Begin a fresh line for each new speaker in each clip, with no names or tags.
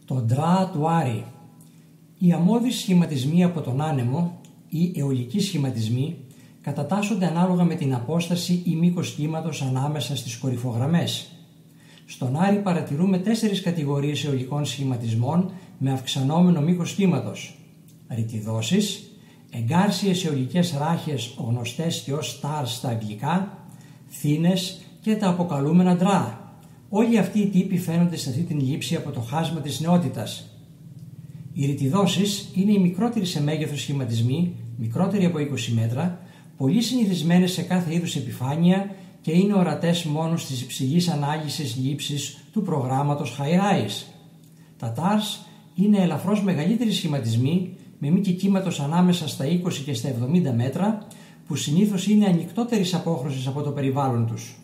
Το ντρά του Άρη. Οι αμμώδεις σχηματισμοί από τον άνεμο ή αιωλικοί σχηματισμοί κατατάσσονται ανάλογα με την απόσταση ή μήκος κύματος ανάμεσα στις κορυφογραμμές. Στον Άρη παρατηρούμε 4 κατηγορίες αιωλικών σχηματισμών με αυξανόμενο μήκος κύματος. Ρητιδώσεις, εγκάρσιες αιωλικές ράχες γνωστές και ως stars στα αγγλικά, θύνες και τα αποκαλούμενα ντρά. Όλοι αυτοί οι τύποι φαίνονται σε αυτή την λήψη από το χάσμα της νεότητας. Οι ρητιδώσεις είναι οι μικρότεροι σε μέγεθος σχηματισμοί, μικρότεροι από 20 μέτρα, πολύ συνηθισμένες σε κάθε είδους επιφάνεια και είναι ορατές μόνο στις υψηλής ανάλυσης λήψεις του προγράμματος High Rise. Τα TARS είναι ελαφρώς μεγαλύτεροι σχηματισμοί με μήκη κύματος ανάμεσα στα 20 και στα 70 μέτρα που συνήθως είναι ανοιχτότερης απόχρωσης από το περιβάλλον τους.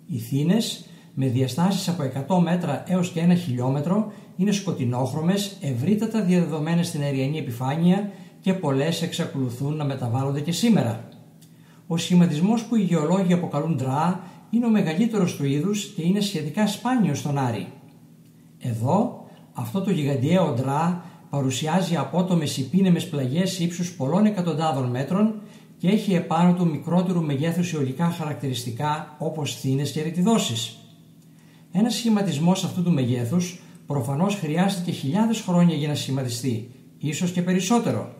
Οι θύνες με διαστάσεις από 100 μέτρα έως και 1 χιλιόμετρο είναι σκοτεινόχρωμες, ευρύτατα διαδεδομένες στην αεριανή επιφάνεια και πολλές εξακολουθούν να μεταβάλλονται και σήμερα. Ο σχηματισμός που οι γεωλόγοι αποκαλούν ντρά είναι ο μεγαλύτερος του είδους και είναι σχετικά σπάνιος στον Άρη. Εδώ, αυτό το γιγαντιαίο ντρά παρουσιάζει απότομες υπήνεμες πλαγιές ύψους πολλών εκατοντάδων μέτρων και έχει επάνω του μικρότερου μεγέθους αιωλικά χαρακτηριστικά όπως θύνες και ρητιδώσεις. Ένας σχηματισμός αυτού του μεγέθους προφανώς χρειάστηκε χιλιάδες χρόνια για να σχηματιστεί, ίσως και περισσότερο.